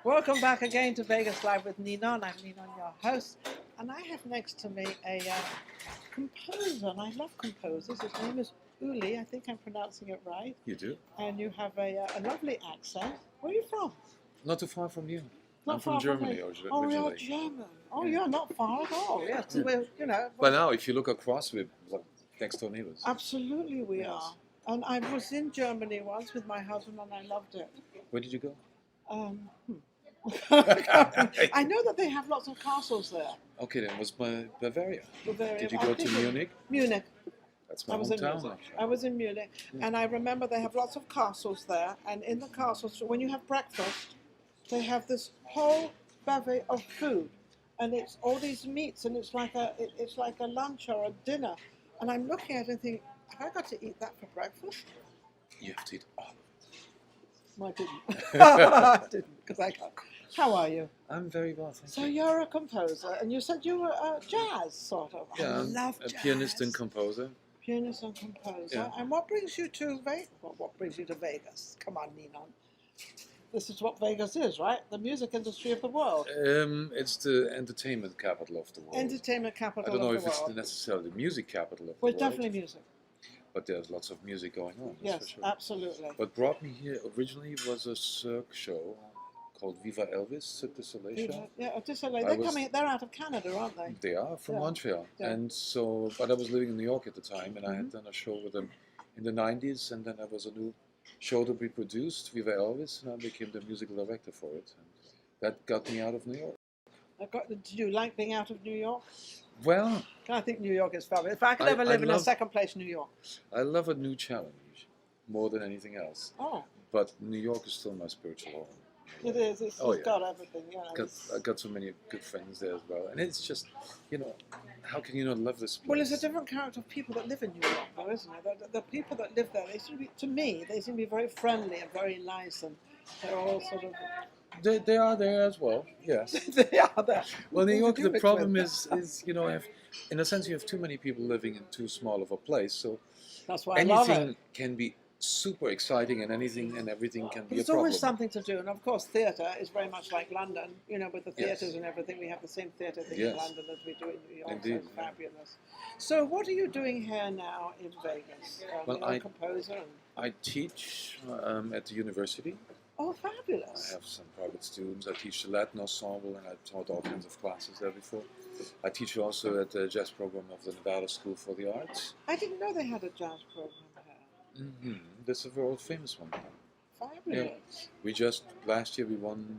Welcome back again to Vegas Live with Ninon. I'm Ninon, your host, and I have next to me a composer, and I love composers. His name is Uli. I think I'm pronouncing it right. You do? And you have a lovely accent. Where are you from? Not too far from you. Not I'm from far Germany me. originally. Oh, you're German. Oh, Yeah. you're not far at all. Yes, Yeah. we're, you know. But now, if you look across, we're like next door neighbors. Absolutely, we Yes. are. And I was in Germany once with my husband, and I loved it. Where did you go? I know that they have lots of castles there. Okay, then was my Bavaria. Bavaria. Did you I go think to Munich? Munich. That's my I was in hometown. Munich. actually. I was in Munich, and I remember they have lots of castles there. And in the castles, when you have breakfast, they have this whole bevy of food, and it's all these meats, and it's like a lunch or a dinner. And I'm looking at it and thinking, have I got to eat that for breakfast? You have to eat all of No, I didn't. I didn't, because I can't. How are you? it. I'm very well, thank So you. you're a composer, and you said you were a jazz sort of. Yeah, I I'm love a jazz. pianist and composer. Pianist and composer. Yeah. And what brings you to Vegas? Well, what brings you to Vegas? Come on, Ninon. This is what Vegas is, right? The music industry of the world. It's the entertainment capital of the world. Entertainment I capital don't know of if the it's world. necessarily the music capital of the Well, world, definitely music. but there's lots of music going on. That's Yes, for sure. absolutely. What brought me here originally was a Cirque show called Viva Elvis, Cirque du Soleil show. Yeah, just like, I was- they're out of Canada, aren't they? They are from Yeah. Montreal, Yeah. and so. But I was living in New York at the time, and I had Mhm. done a show with them in the '90s, and then there was a new show to be produced, Viva Elvis, and I became the musical director for it. And that got me out of New York. Did you like being out of New York? Well, I think New York is fabulous. If I could I- ever I live in a love- second place, New York. I love a new challenge more than anything else. Oh, But New York is still my spiritual home. it is. It's Oh, yeah. got everything. You know, I got so many good friends there as well, and it's just, how can you not love this place? Well, there's a different character of people that live in New York, though, isn't there? The people that live there, they seem to be, to me, they seem to be very friendly and very nice, and they're all sort of. They are there as well. Yes. They are there. Well, New Who York, did you the mix problem with? is in a sense, you have too many people living in too small of a place. So That's why I love anything it. can be super exciting, and anything and everything can be There's a problem. always something to do, and of course, theatre is very much like London. You know, with the Yes. theatres and everything, we have the same theatre thing in Yes. London as we do in New York. Indeed, So it's yeah. fabulous. So, what are you doing here now in Vegas? Well, you're a composer. And, I teach at the university. oh, I fabulous! have some private students. I teach the Latin Ensemble, and I taught all kinds of classes there before. I teach also at the jazz program of the Nevada School for the Arts. I didn't know they had a jazz program here. That's a world famous one. Fabulous. We just last year we won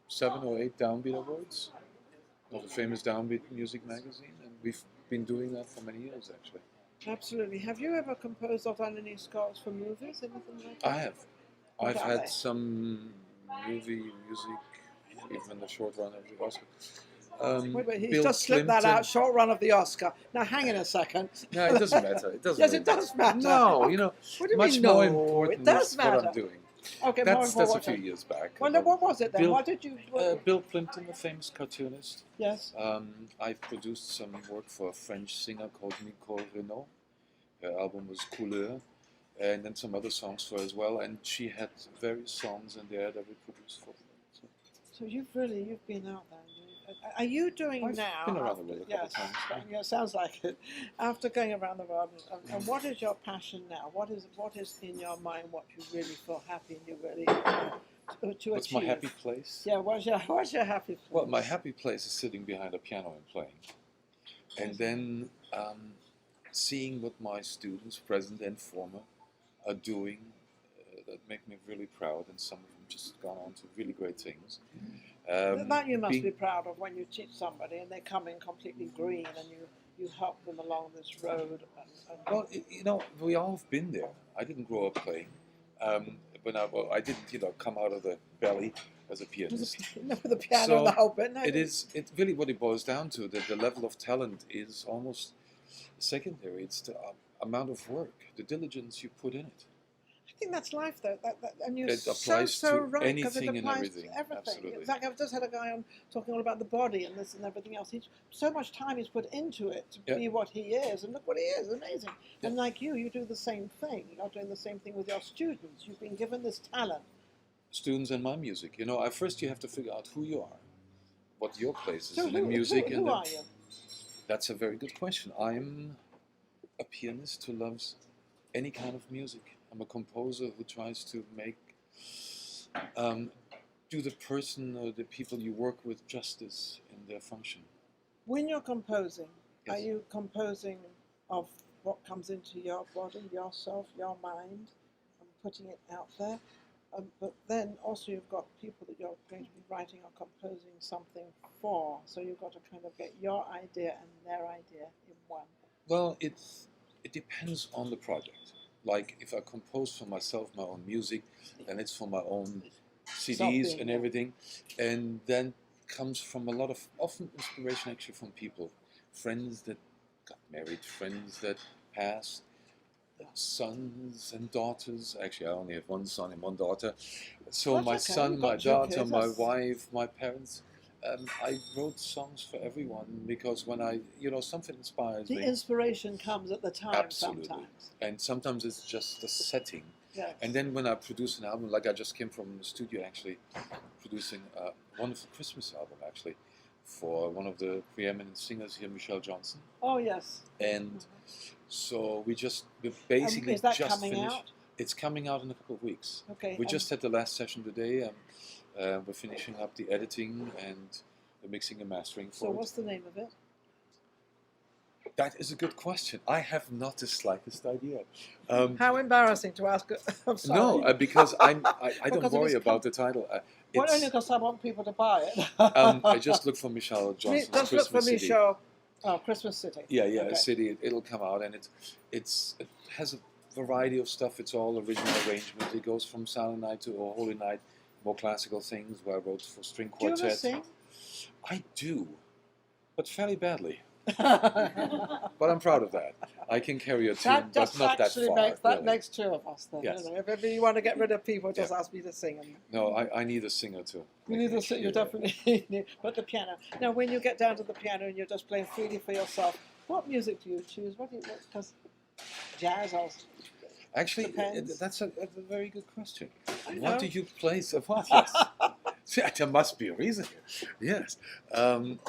7 or 8 downbeat awards of the famous downbeat music magazine, and we've been doing that for many years actually. Absolutely. Have you ever composed or done any scores for movies, anything like that? I have. What I've are had they? some movie music, even the short run of the Oscar. Wait, he's Bill just slipped that Clinton- out. Short run of the Oscar. Now, hang in a second. No, it doesn't matter. It doesn't. Yes, really it does matter. No, What do you much mean, more no? important It does is what matter. I'm doing. Okay, more That's a important. few years back. Well, no, what was it then? Bill- What did you? Bill Clinton, the famous cartoonist. Yes. I produced some work for a French singer called Nicole Renaud. Her album was Couleur, and then some other songs for her as well. And she had various songs in there that we produced for her. So you've been out there. Are you doing I've now? been around the world a couple yes, times. yeah, sounds like it. After going around the world, and what is your passion now? What is in your mind? What you really feel happy and you really to What's achieve? my happy place? Yeah, what's your happy place? Well, my happy place is sitting behind a piano and playing. And then seeing what my students, present and former, are doing that make me really proud, and some of them just gone on to really great things. That you must being- be proud of when you teach somebody and they come in completely green and you help them along this road. Well, we all have been there. I didn't grow up playing, but I didn't, come out of the belly as a pianist. No, the piano So and the whole bit. No, It's really what it boils down to. That the level of talent is almost secondary. It's the amount of work, the diligence you put in it. I think that's life, though. And you're It so applies so to right because it anything and applies everything. to everything. Absolutely. In fact, I've just had a guy on talking all about the body and this and everything else. So much time he's put into it to Yeah. be what he is, and look what he is, amazing. Yeah. And like you do the same thing. You're doing the same thing with your students. You've been given this talent, students and my music. You know, at first you have to figure out who you are, what your place is So in the music. who and then, are you? that's a very good question. I'm a pianist who loves any kind of music. I'm a composer who tries to make, do the person or the people you work with justice in their function. When you're composing, Yes. are you composing of what comes into your body, yourself, your mind, and putting it out there? But then also you've got people that you're going to be writing or composing something for. So you've got to kind of get your idea and their idea in one. Well, it depends on the project. Like if I compose for myself my own music, then it's for my own CDs and everything, and then comes from a lot of often inspiration actually from people, friends that got married, friends that passed, sons and daughters. Actually, I only have one son and one daughter. So That's my okay. son, You've my got two daughter, kids. my That's- wife, my parents. I wrote songs for everyone because when something inspires The me. inspiration comes at the time. Absolutely. Sometimes. And sometimes it's just the setting. Yes. And then when I produce an album, like I just came from the studio actually, producing a wonderful Christmas album actually, for one of the preeminent singers here, Michelle Johnson. Oh yes. And so we basically is that just coming finished. out? It's coming out in a couple of weeks. Okay. We just had the last session today. We're finishing up the editing and the mixing and mastering for So it. what's the name of it? That is a good question. I have not the slightest idea. How embarrassing to ask. I'm sorry. No, because I don't Because it worry is about the title. Well, It's, only because I want people to buy it. I just look for Michelle Johnson's Just Christmas look for me, City. show. Oh, Christmas City. Yeah, Okay. a city. It'll come out, and it has a variety of stuff. It's all original arrangement. It goes from Silent Night to a Holy Night, more classical things where I wrote for string Do you quartet. ever sing? I do, but fairly badly. But I'm proud of that. I can carry a tune, That but just not that actually far. makes that really. makes two of us then. Yes. You know? If ever you want to get rid of people, just Yeah. ask me to sing. And No, I need a singer too. you need to sing. You definitely need. But the piano. Now, when you get down to the piano and you're just playing freely for yourself, what music do you choose? What do you? Because jazz also. Actually, Depends. that's a very good question. I know. What do you play? So what? Yes. See, there must be a reason here. Yes.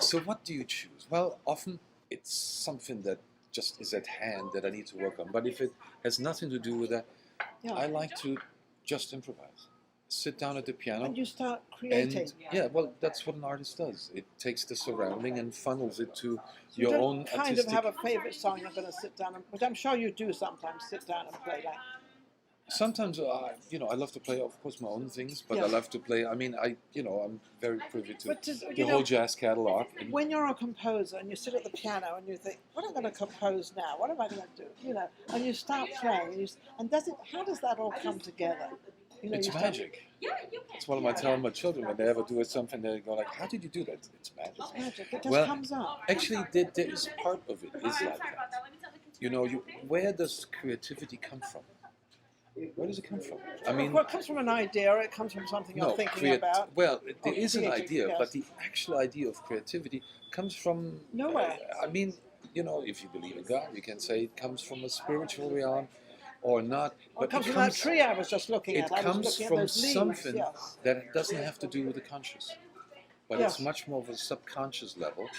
So what do you choose? Well, often it's something that just is at hand that I need to work on. But if it has nothing to do with that, Yeah. I like to just improvise. Sit down at the piano. And you start creating. And yeah, well, that's what an artist does. It takes the surrounding and funnels it to You your don't own kind artistic. of have a favorite song you're going to sit down and, which I'm sure you do sometimes sit down and play like. Sometimes, I love to play, of course, my own things, but I Yes. love to play. I mean, I'm very privy to But the you whole know, jazz catalog. And when you're a composer and you sit at the piano and you think, what am I going to compose now? What am I going to do? You know, and you start playing, and how does that all come together? You know, it's you start- magic. It's what I tell my children when they ever do something. They go like, "How did you do that?" It's magic. It's magic. It just Well, comes up. Actually, there is part of it is like that. You know, where does creativity come from? Where does it come from? I mean, Well, it comes from an idea. It comes from something you're thinking about. Well, there is an creative, idea, yes. but the actual idea of creativity comes from Nowhere. I mean, if you believe in God, you can say it comes from a spiritual realm or not. Well, But it comes from that tree I was just looking it at. I was comes looking at from those leaves, something yes. that doesn't have to do with the conscious, but Yes. it's much more of a subconscious level.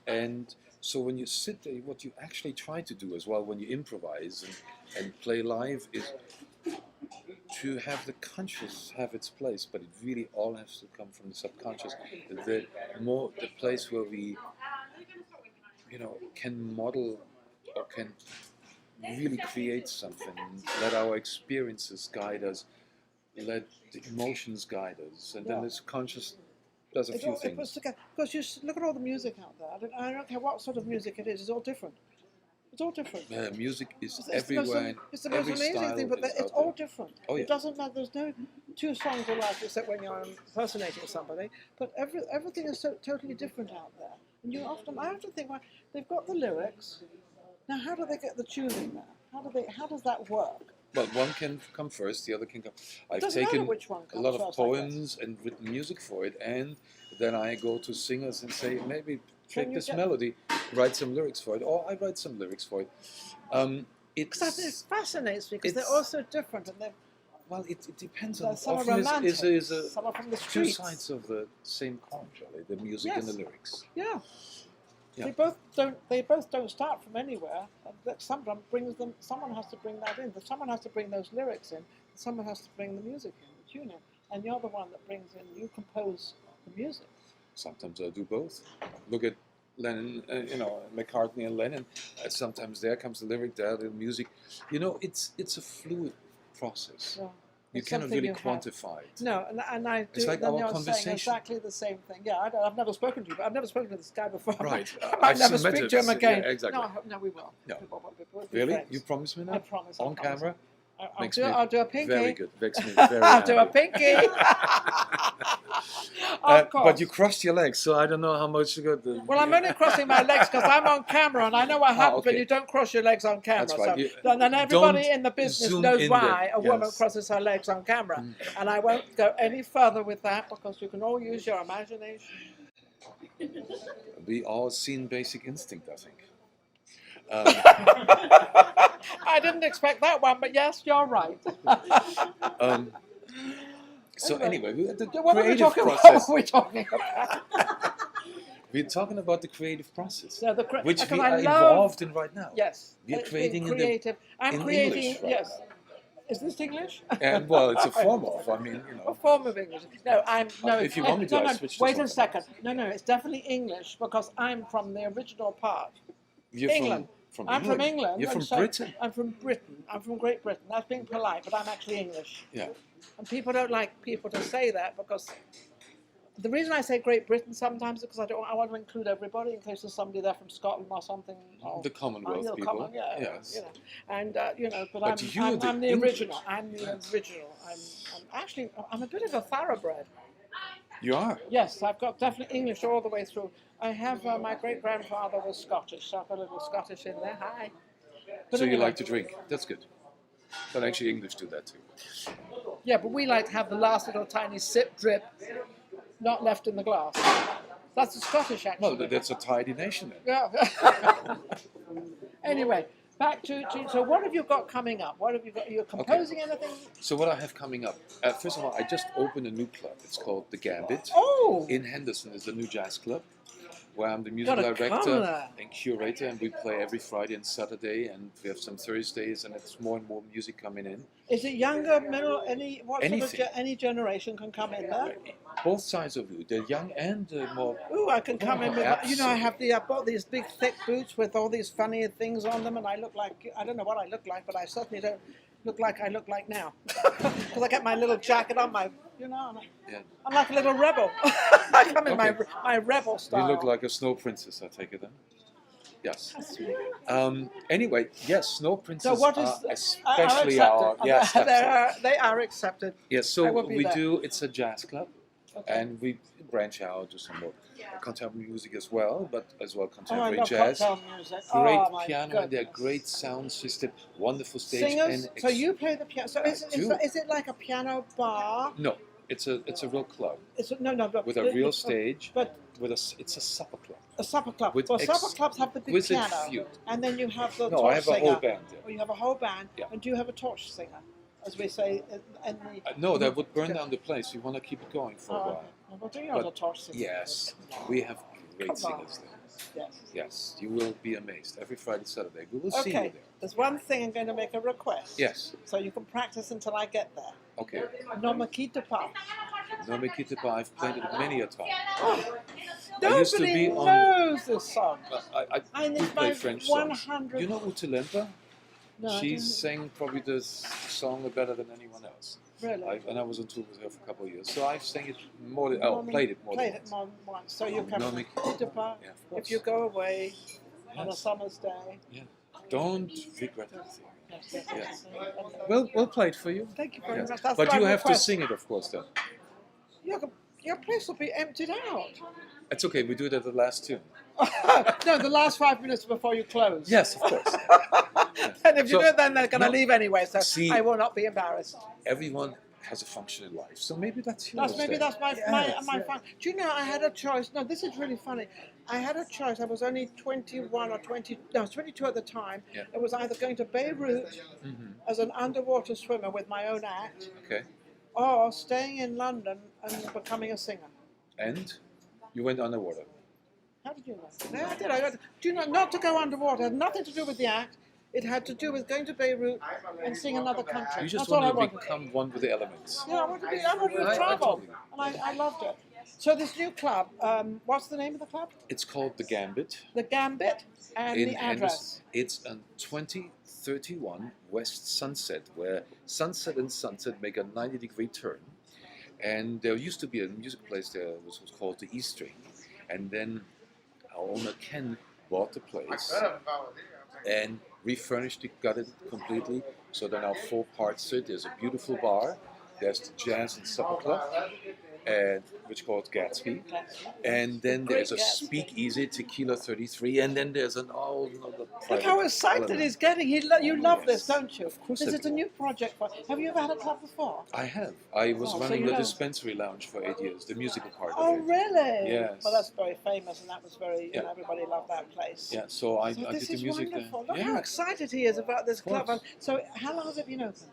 And so when you sit there, what you actually try to do as well when you improvise and play live is to have the conscious have its place, but it really all has to come from the subconscious. The place where we, can model or can really create something, let our experiences guide us, let the emotions guide us, and then Yeah. this conscious does a It few all, it things. puts together, because look at all the music out there. I don't care what sort of music it is. It's all different. It's all different. Music is It's the everywhere. it's the most every amazing style thing, but is it's out all there. different. Oh, yeah. It doesn't matter. There's no two songs alike except when you're impersonating somebody. But everything is so totally different out there. And I often think, well, they've got the lyrics. Now, how do they get the tuning there? How does that work? Well, one can come first, the other can come. I've Doesn't matter taken which one a comes lot of first, I guess. poems and written music for it, and then I go to singers and say, maybe take you this get- melody, write some lyrics for it, or I write some lyrics for it. Because it fascinates me because they're it's- all so different and Well, it depends on. Some are Often romantic. is Some are from the two streets. sides of the same coin, really, the music and the lyrics. Yeah. Yeah. They both don't. They both don't start from anywhere. That someone brings them. Someone has to bring that in. Someone has to bring those lyrics in. Someone has to bring the music in, the tune in. And you're the one that brings in. You compose the music. Sometimes I do both. Look at Lennon, McCartney and Lennon. Sometimes there comes the lyric, there the music. It's a fluid process. Yeah. You It's cannot something really you have. quantify it. No, and I do. It's like then our you're conversation. saying exactly the same thing. Yeah, I've never spoken to you, but I've never spoken to this guy before. Right. I might never met speak him. to him again. Yeah, exactly. No, we will. No. We'll be Really? friends. You promise me that? I promise. On camera? I'll do a pinky. Very good. Makes me very I'll do a happy. pinky. Of course. But you crossed your legs, so I don't know how much you got. Well, I'm only crossing my legs because I'm on camera, and I know what happens when okay. you don't cross your legs on camera. That's right. So, and then everybody Don't in the business zoom knows in why there. a woman Yes. crosses her legs on camera. And I won't go any further with that because you can all use your imagination. We all seen Basic Instinct, I think. I didn't expect that one, but yes, you're right. So anyway, the What were we creative talking about? process. What were we talking about? We're talking about the creative process, No, which because we I are love- involved in right now. Yes. We are It's creating being in the- creative. I'm in creating. English right Yes. Is this English? And well, it's a form of. I mean, A form of English. No, no. If you want me to, no, I no, switch to wait a something second. else. No, it's definitely English because I'm from the original part. You're England. From I'm from England. You're and from so Britain. I'm from Britain. I'm from Great Britain. That's being polite, but I'm actually English. Yeah. And people don't like people to say that because the reason I say Great Britain sometimes is because I want to include everybody in case there's somebody there from Scotland or something. Or, The Commonwealth the people. Common, yeah, Yes. You know. And but But you're I'm the the English. original. I'm the original. I'm a bit of a thoroughbred. You are. Yes, I've got definitely English all the way through. I have my great grandfather was Scottish, so I've got a little Scottish in there. Hi. But So you anyway, like to drink. That's good. But actually, English do that too. Yeah, but we like to have the last little tiny sip drip, not left in the glass. That's a Scottish actually. Well, that's a tidy nation then. Yeah. Anyway, back to so what have you got coming up? What have you got? You're composing anything? So what I have coming up, first of all, I just opened a new club. It's called the Gambit. Oh, In Henderson is the new jazz club, where I'm the music Gotta come director there. and curator, and we play every Friday and Saturday, and we have some Thursdays, and it's more and more music coming in. is it younger, middle, Anything. any generation can come in there? Both sides of you, the young and the more. Ooh, I can come in with, I have I bought these big thick boots with all these funny things on them, and I look like, I don't know what I look like, but I certainly don't look like I look like now. Because I get my little jacket on, Yeah. I'm like a little rebel. I come in Okay. my rebel style. You look like a snow princess, I take it then. Yes. Anyway, yes, snow princess So what is, are are especially accepted. yes, absolutely. They are accepted. Yes, I so will be we there. do. It's a jazz club, Okay. and we branch out to some more contemporary music as well, but as well Oh, I contemporary love jazz. cocktail music. Great Oh, my piano, and their goodness. great sound system, wonderful stage. Singers. And So you play the piano. So I is do. it like a piano bar? No, it's a real club No. with a real stage. But it's a supper club. a supper club. With Well, supper clubs have the big exquisite piano, feud. and then you have the No, torch I have singer. a whole band there. Or you have a whole band, Yeah. and do you have a torch singer, as we say in the? No, that would burn down the place. We want to keep it going for a Oh, while. well, do you have a But torch singer? yes, we have great Come on. singers there. Yes. Yes, you will be amazed. Every Friday, Saturday, we will see you Okay. there. There's one thing I'm going to make a request. Yes. So you can practice until I get there. Okay. No me quitte pas. No me quitte pas. I've played it many a time. Nobody used to be on- knows this song. I And do it's play my French songs. 100. You know Ute Lemper? No, I She don't- sang probably the song better than anyone else. Really? And I was on tour with her for a couple of years. So I've sang it more than, No me- played it more Played than it more than once. So you can No me quitte pas. Yeah, of If course. you go away on a Yes. summer's day. Yeah. Don't regret anything. Yes. Yes. We'll play it for you. Thank you very Yes. much. That's But my you have to request. sing it, of course, then. Your place will be emptied out. It's okay. We do it at the last tune. No, the last 5 minutes before you close. Yes, of course. And if you So- do it, then they're going to No. leave anyway, so See- I will not be embarrassed. Everyone has a function in life. So maybe that's yours. That's my fun. Do you know, I had a choice. No, this is really funny. I had a choice. I was only 21 or 20. No, I was 22 at the time. Yeah. It was either going to Beirut as an underwater swimmer with my own act, Okay. or staying in London and becoming a singer. And you went underwater. How did you know? No, I did. Do you know, not to go underwater. It had nothing to do with the act. It had to do with going to Beirut and seeing another country. You just That's all I wanted to wanted. become one with the elements. Yeah, I wanted to travel, and I loved it. So this new club, what's the name of the club? It's called the Gambit. The Gambit, and in the address. Henderson. It's on 2031 West Sunset, where Sunset and Sunset make a 90-degree turn. And there used to be a music place there, which was called the E String. And then our owner Ken bought the place and refurnished it, gutted it completely. So there are now 4 parts to it. There's a beautiful bar. There's the Jazz and Supper Club, and which is called Gatsby. And then there's a Speakeasy, Tequila 33, and then there's an all another private Look how excited he's getting. You love this, don't you? Of course This I is do. a new project for. Have you ever had a club before? I have. I was Oh, so running you the know. Dispensary Lounge for 8 years, the musical part Oh, of it. really? Yes. Well, that's very famous, and that was very. You Yeah. know, everybody loved that place. Yeah, so I So did this the is music wonderful. there. Look how excited he is about this club. course. So, how long has it been open?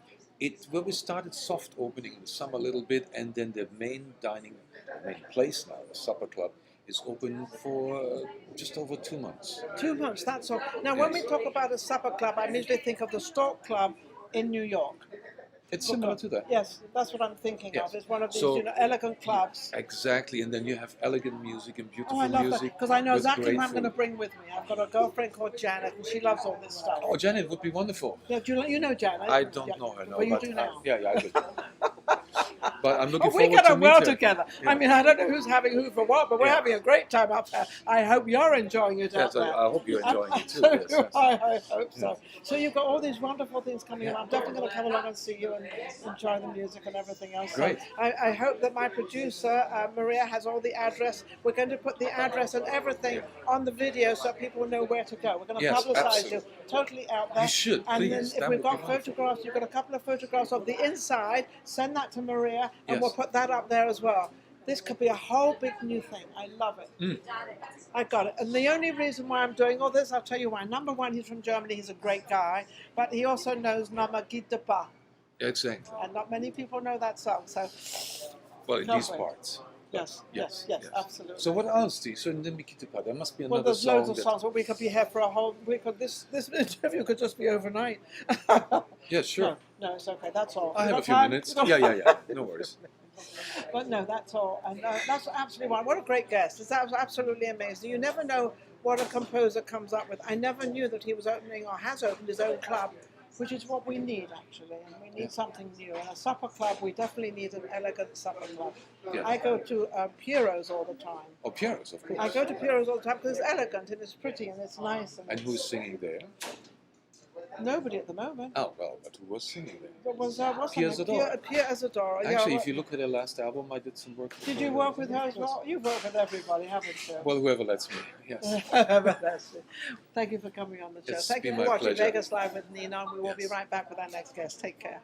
Well, we started soft opening in the summer a little bit, and then the main place now, the Supper Club, is open for just over 2 months. 2 months, that's all. Now, when we Yes. talk about a supper club, I immediately think of the Stork Club in New York. It's similar to that. Yes, that's what I'm thinking Yes. of. It's one of these, So- elegant clubs. Exactly, and then you have elegant music and beautiful Oh, I love that, music. because I know with exactly great what I'm going to food. bring with me. I've got a girlfriend called Janet, and she loves all this stuff. Oh, Janet would be wonderful. Yeah, you know Janet? I don't Yeah. know her, no. Well, you but do now. yeah, I do. But I'm looking Well, we forward get to on meet well her. together. Yeah. I mean, I don't know who's having who for what, but we're Yeah. having a great time up there. I hope you're enjoying it Yes, out there. I hope you're enjoying it too. So Yes, do yes. I hope so. So you've got all these wonderful things coming along. I'm definitely going to come along and see you and enjoy the music and everything else. So Great. I hope that my producer, Maria, has all the address. We're going to put the address and everything on the video so people know where to go. We're going to Yes, publicize absolutely. you totally out there. You should, And please. then if That we've would got be wonderful. photographs, you've got a couple of photographs of the inside, send that to Maria and Yes. we'll put that up there as well. This could be a whole big new thing. I love it. Mm. I got it. And the only reason why I'm doing all this, I'll tell you why. Number one, he's from Germany. He's a great guy. But he also knows Ne me quitte pas. Exactly. And not many people know that song. So, Well, in No these way. parts. yes, absolutely. So what else do you? So Ne me quitte pas. There must be Well, another there's song. loads of songs, but we could be here for a whole week. This interview could just be overnight. Yeah, sure. No, it's okay. That's all. I You have got a few time? minutes. You got- Yeah. No worries. But no, that's all. And that's absolutely one. What a great guest. It's absolutely amazing. You never know what a composer comes up with. I never knew that he was opening or has opened his own club, which is what we need, actually. And we need something new. And a supper club, we definitely need an elegant supper club. Yeah. I go to Pureza's all the time. Oh, pianos, of course. I go to Pureza's all the time because it's elegant and it's pretty and it's nice. And who's singing there? Nobody at the moment. Oh, well, but who was singing there? What was what's her Pureza name? Dora. Pureza Dora. Yeah, Actually, well, if you look at her last album, I did some work with did her. you work with her as well? You've worked with everybody, haven't you? Well, whoever lets me, yes. That's it. Thank you for coming on the show. It's Thank you been for my watching pleasure. Vegas Live with Ninon. We will be Yes. right back with our next guest. Take care.